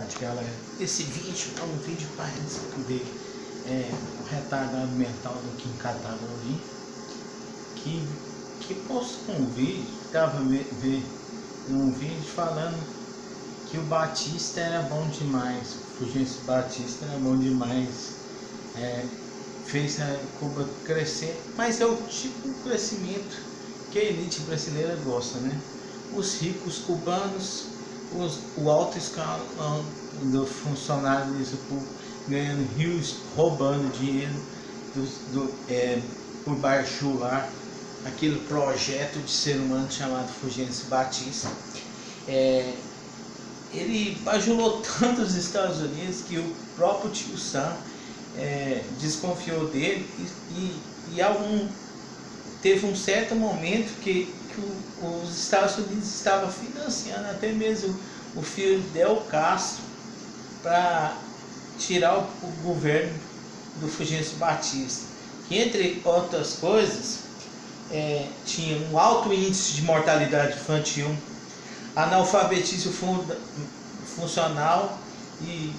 tarde, galera. Esse vídeo é um vídeo para responder o retardado mental do Kim Kataguiri, que postou um vídeo, estava vendo um vídeo falando que o Batista era bom demais, o Fulgêncio Batista era bom demais, fez a Cuba crescer, mas é o tipo de crescimento que a elite brasileira gosta, né? Os ricos cubanos, o alto escalão do funcionalismo público ganhando rios, roubando dinheiro por bajular aquele projeto de ser humano chamado Fulgêncio Batista. Ele bajulou tanto os Estados Unidos que o próprio tio Sam desconfiou dele e teve um certo momento que os Estados Unidos estavam financiando até mesmo o Fidel Castro para tirar o governo do Fulgêncio Batista, que entre outras coisas tinha um alto índice de mortalidade infantil, analfabetismo funcional e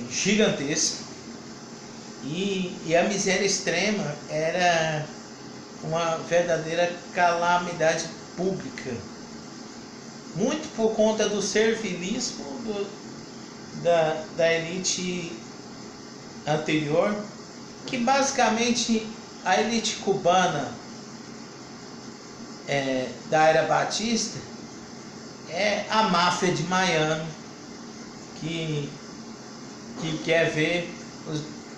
gigantesco, e a miséria extrema era uma verdadeira calamidade pública, muito por conta do servilismo da elite anterior, que basicamente a elite cubana da era Batista é a máfia de Miami, que quer ver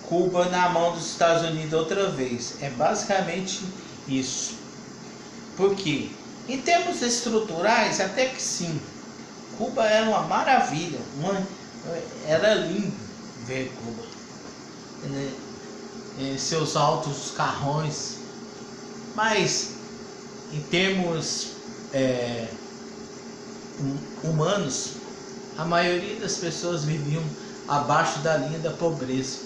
Cuba na mão dos Estados Unidos outra vez. É basicamente isso. Porque em termos estruturais, até que sim, Cuba era uma maravilha, era lindo ver Cuba, seus altos carrões, mas em termos humanos, a maioria das pessoas viviam abaixo da linha da pobreza.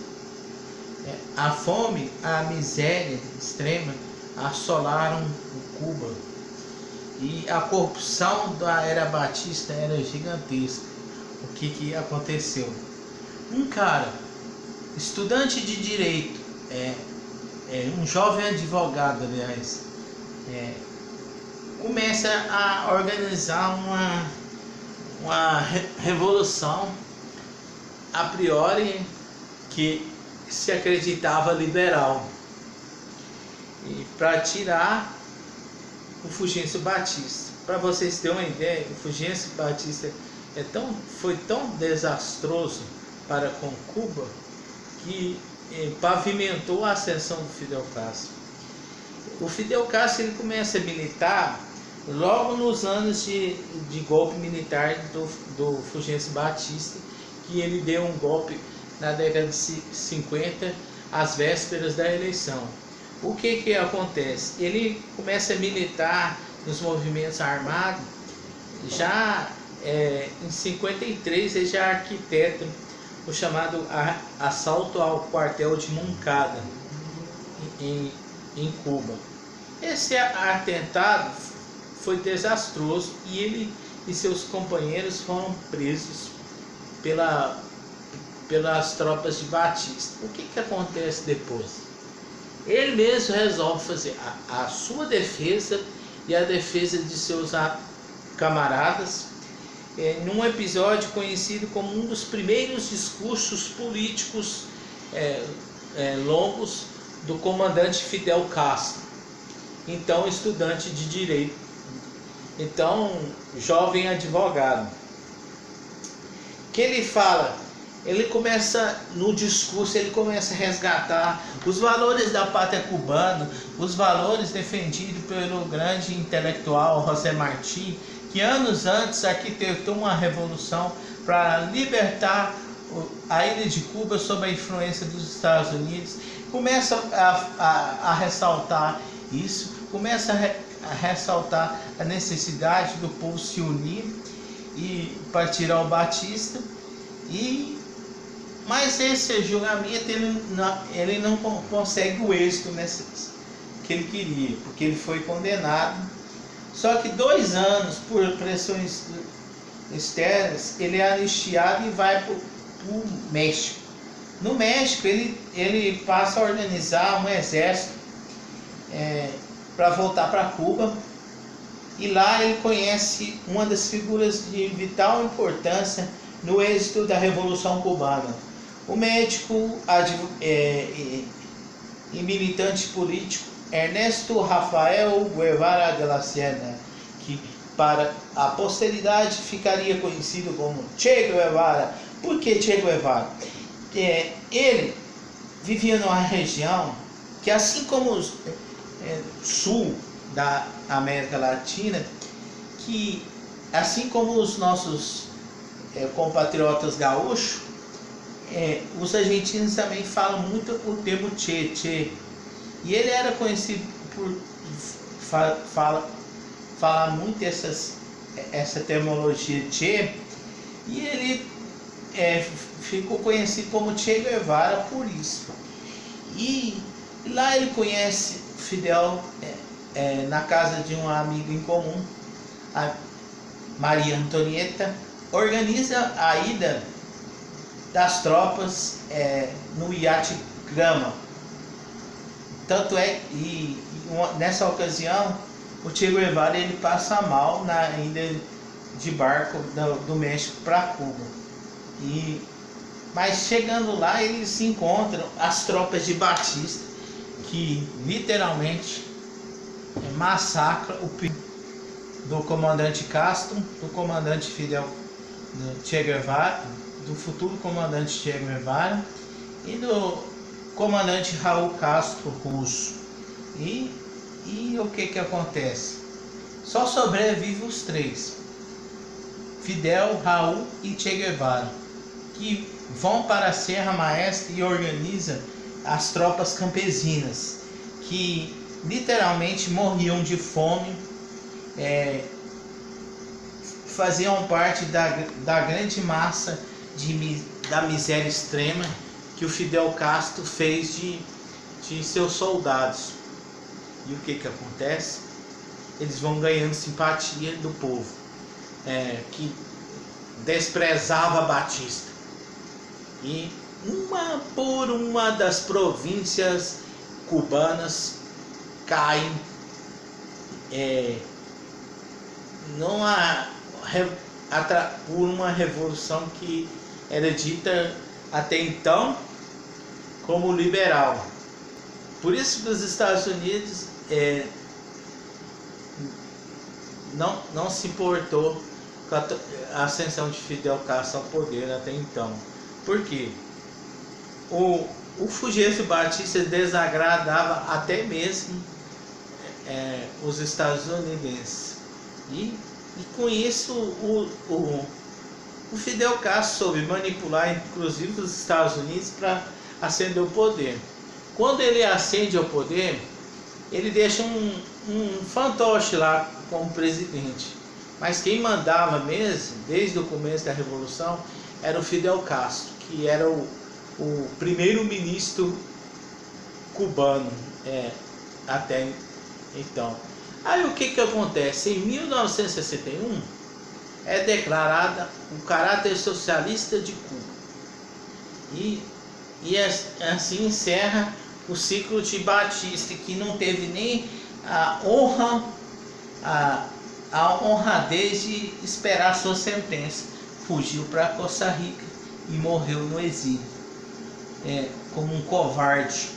A fome, a miséria extrema assolaram Cuba, e a corrupção da era Batista era gigantesca. O que aconteceu? Um cara, estudante de direito, um jovem advogado, aliás, começa a organizar uma revolução a priori que se acreditava liberal, e para tirar o Fulgêncio Batista. Para vocês terem uma ideia, o Fulgêncio Batista foi tão desastroso para com Cuba que pavimentou a ascensão do Fidel Castro. O Fidel Castro ele começa a militar logo nos anos de golpe militar do Fulgêncio Batista, que ele deu um golpe na década de 50, às vésperas da eleição. O que acontece? Ele começa a militar nos movimentos armados, já em 53 ele já arquiteta o chamado assalto ao quartel de Moncada, em Cuba. Esse atentado foi desastroso e ele e seus companheiros foram presos pelas tropas de Batista. O que acontece depois? Ele mesmo resolve fazer a sua defesa e a defesa de seus camaradas, num episódio conhecido como um dos primeiros discursos políticos longos do comandante Fidel Castro, então estudante de direito, então jovem advogado, que ele fala. Ele começa no discurso, ele começa a resgatar os valores da pátria cubana, os valores defendidos pelo grande intelectual José Martí, que anos antes arquitetou uma revolução para libertar a ilha de Cuba sob a influência dos Estados Unidos. Começa a ressaltar isso, começa a ressaltar a necessidade do povo se unir e para tirar o Batista. Mas esse julgamento ele não consegue o êxito que ele queria, porque ele foi condenado. Só que 2 anos por pressões externas, ele é anistiado e vai para o México. No México, ele passa a organizar um exército para voltar para Cuba, e lá ele conhece uma das figuras de vital importância no êxito da Revolução Cubana, o médico e militante político Ernesto Rafael Guevara de la Serna, que para a posteridade ficaria conhecido como Che Guevara. Por que Che Guevara? Ele vivia numa região que, assim como o sul da América Latina, que assim como os nossos compatriotas gaúchos, os argentinos também falam muito o termo Che, Che. E ele era conhecido por falar muito essa terminologia Che, e ele ficou conhecido como Che Guevara por isso. E lá ele conhece Fidel na casa de um amigo em comum, a Maria Antonieta, organiza a ida das tropas no iate Grama. Tanto nessa ocasião o Che Guevara ele passa mal na ida de barco do México para Cuba. Mas chegando lá, eles se encontram as tropas de Batista, que literalmente massacra o do comandante Castro, do comandante Fidel Che Guevara, do futuro comandante Che Guevara e do comandante Raul Castro russo. E o que acontece? Só sobrevivem os três: Fidel, Raul e Che Guevara, que vão para a Serra Maestra e organizam as tropas campesinas, que literalmente morriam de fome, faziam parte da grande massa da miséria extrema que o Fidel Castro fez de seus soldados. E o que acontece? Eles vão ganhando simpatia do povo, que desprezava Batista. E uma por uma das províncias cubanas caem por uma revolução que era dita até então como liberal. Por isso que os Estados Unidos não se importou com a ascensão de Fidel Castro ao poder até então. Por quê? O Fulgêncio Batista desagradava até mesmo os estadunidenses. E com isso o Fidel Castro soube manipular inclusive os Estados Unidos para ascender ao poder. Quando ele ascende ao poder, ele deixa um fantoche lá como presidente. Mas quem mandava mesmo, desde o começo da Revolução, era o Fidel Castro, que era o primeiro-ministro cubano até então. Aí o que acontece? Em 1961 é declarada o caráter socialista de Cuba. E assim encerra o ciclo de Batista, que não teve nem a honradez de esperar sua sentença. Fugiu para Costa Rica e morreu no exílio, como um covarde.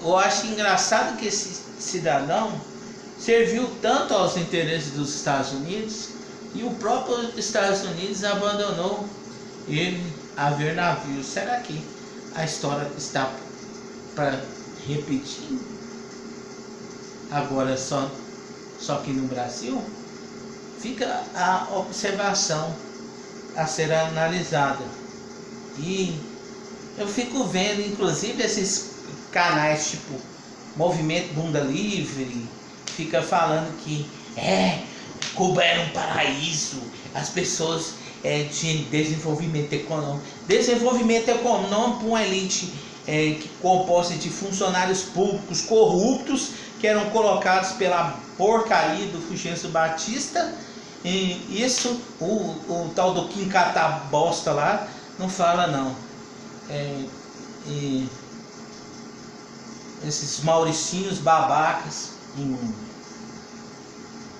Eu acho engraçado que esse cidadão serviu tanto aos interesses dos Estados Unidos, e o próprio Estados Unidos abandonou ele a ver navios. Será que a história está para repetir agora só que no Brasil? Fica a observação a ser analisada. E eu fico vendo inclusive esses canais tipo Movimento Bunda Livre, fica falando que Cuba era um paraíso, as pessoas tinham desenvolvimento econômico. Desenvolvimento econômico para uma elite composta de funcionários públicos corruptos que eram colocados pela porcaria do Fulgêncio Batista. E isso, o tal do Kim Catabosta lá, não fala não. Esses mauricinhos babacas,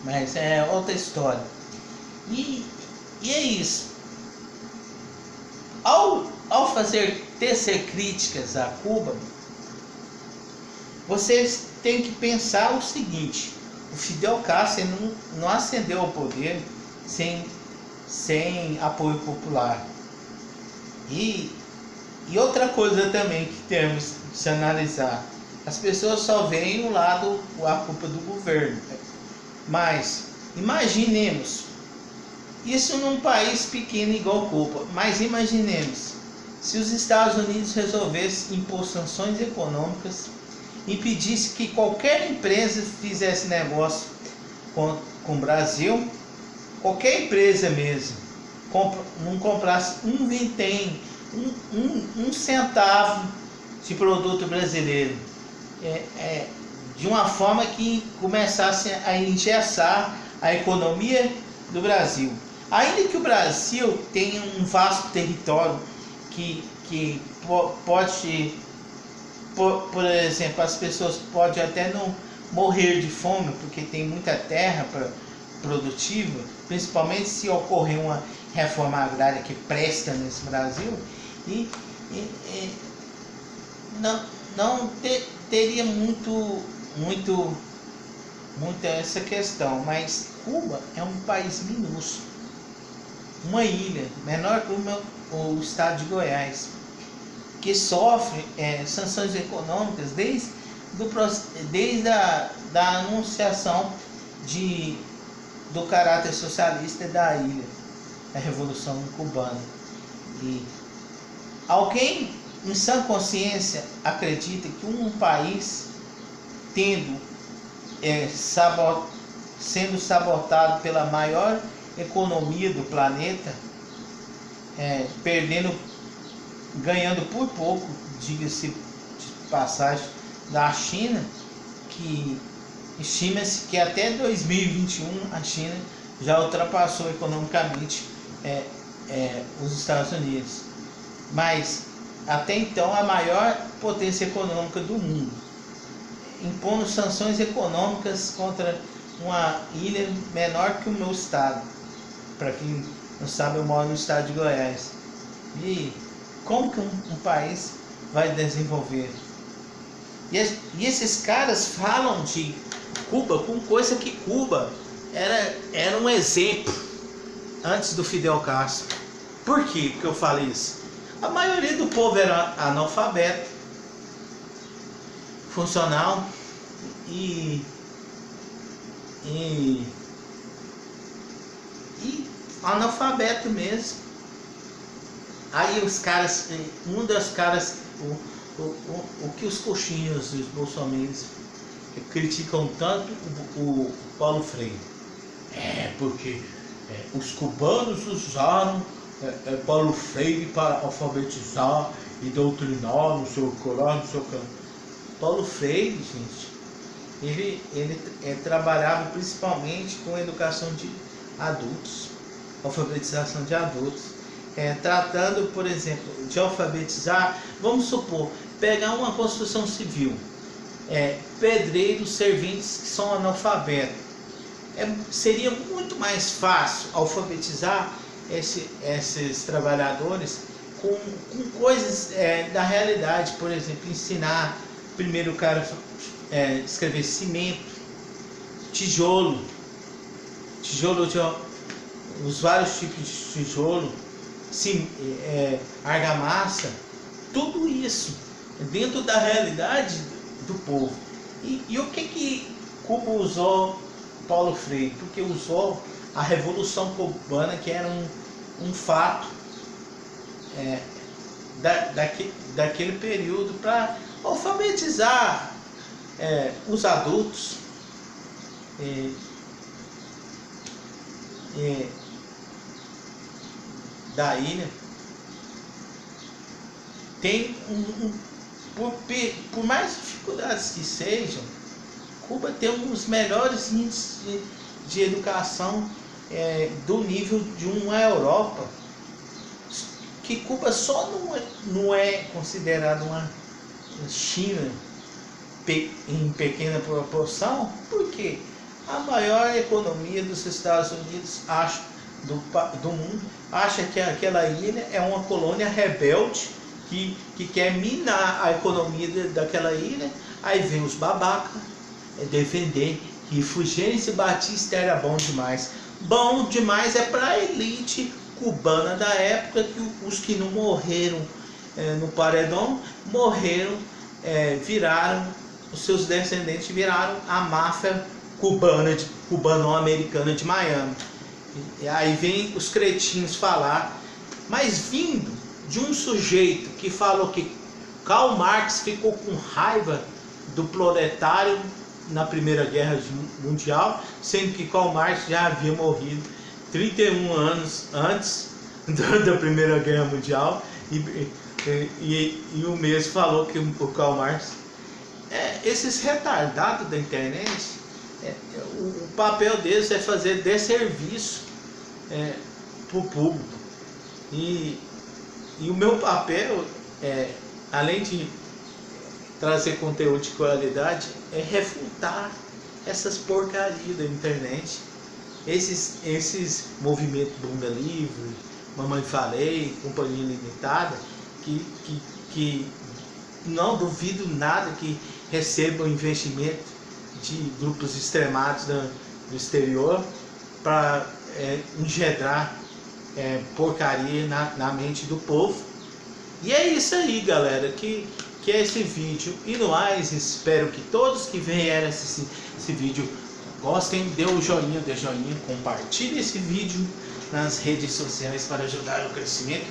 mas é outra história. E é isso. Ao fazer tecer críticas a Cuba, vocês têm que pensar o seguinte: o Fidel Castro não ascendeu ao poder sem apoio popular. E outra coisa também que temos de se analisar: as pessoas só veem a culpa do governo. Mas imaginemos, isso num país pequeno igual Cuba, mas imaginemos se os Estados Unidos resolvessem impor sanções econômicas, impedisse que qualquer empresa fizesse negócio com o Brasil, qualquer empresa mesmo, não comprasse um vintém, um centavo de produto brasileiro, de uma forma que começasse a engessar a economia do Brasil. Ainda que o Brasil tenha um vasto território que pode, por exemplo, as pessoas podem até não morrer de fome porque tem muita terra produtiva, principalmente se ocorrer uma reforma agrária que presta nesse Brasil, não teria muito essa questão. Mas Cuba é um país minúsculo, uma ilha menor que o estado de Goiás, que sofre sanções econômicas desde a anunciação do caráter socialista da ilha, da Revolução Cubana. E alguém em sã consciência acredita que um país sendo sabotado pela maior economia do planeta, ganhando por pouco, diga-se de passagem, da China, que estima-se que até 2021 a China já ultrapassou economicamente os Estados Unidos, mas até então a maior potência econômica do mundo, impondo sanções econômicas contra uma ilha menor que o meu estado. Para quem não sabe, eu moro no estado de Goiás. E como que um país vai desenvolver? E esses caras falam de Cuba com coisa que Cuba era um exemplo antes do Fidel Castro. Por que eu falei isso? A maioria do povo era analfabeto, funcional e analfabeto mesmo. Aí os caras, o que os coxinhos e os bolsominions criticam tanto o Paulo Freire, porque os cubanos usaram Paulo Freire para alfabetizar e doutrinar, não sei o que lá, não sei o que. Paulo Freire, gente, ele trabalhava principalmente com educação de adultos, alfabetização de adultos, tratando, por exemplo, de alfabetizar. Vamos supor, pegar uma construção civil, pedreiros, serventes que são analfabetos. Seria muito mais fácil alfabetizar esses trabalhadores com coisas da realidade. Por exemplo, ensinar primeiro o cara escrever cimento, tijolo, os vários tipos de tijolo, argamassa, tudo isso dentro da realidade do povo. E o que Cuba usou Paulo Freire? Porque usou a Revolução Cubana, que era um fato daquele período, para alfabetizar os adultos. Da ilha. Tem por mais dificuldades que sejam, Cuba tem um dos melhores índices de educação do nível de uma Europa. Que Cuba só não é considerada uma China em pequena proporção, porque a maior economia dos Estados Unidos do mundo acha que aquela ilha é uma colônia rebelde que quer minar a economia daquela ilha. Aí vem os babacas defender que Fulgêncio Batista era bom demais. Bom demais é para a elite cubana da época, que os que não morreram no paredão morreram, viraram, os seus descendentes viraram a máfia cubano-americana de Miami. E aí vem os cretinos falar, mas vindo de um sujeito que falou que Karl Marx ficou com raiva do proletário na Primeira Guerra Mundial, sendo que Karl Marx já havia morrido 31 anos antes da Primeira Guerra Mundial, e o mesmo falou que o Karl Marx, esses retardados da internet, o papel deles é fazer desserviço para o público, e o meu papel, além de trazer conteúdo de qualidade, é refutar essas porcarias da internet, esses movimentos Bunda Livre, Mamãe Falei, Companhia Limitada, que não duvido nada que recebam investimento de grupos extremados do exterior para engendrar porcaria na mente do povo. E é isso aí, galera, que é esse vídeo. E no mais, espero que todos que vieram assistir esse vídeo gostem, dê o joinha, compartilhe esse vídeo nas redes sociais para ajudar o crescimento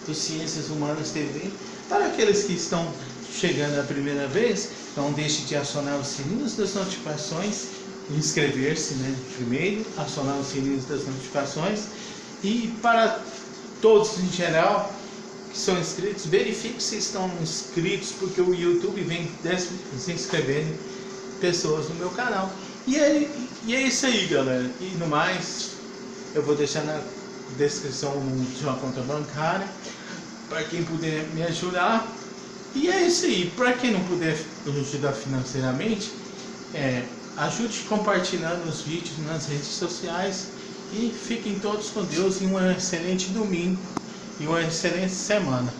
do Ciências Humanas TV. Para aqueles que estão chegando a primeira vez, não deixe de acionar os sininhos das notificações, inscrever-se, primeiro, acionar os sininhos das notificações. E para todos em geral que são inscritos, verifique se estão inscritos, porque o YouTube vem se inscrevendo pessoas no meu canal. E é isso aí, galera. E no mais, eu vou deixar na descrição de uma conta bancária para quem puder me ajudar. E é isso aí. Para quem não puder me ajudar financeiramente, ajude compartilhando os vídeos nas redes sociais. E fiquem todos com Deus, e um excelente domingo e uma excelente semana.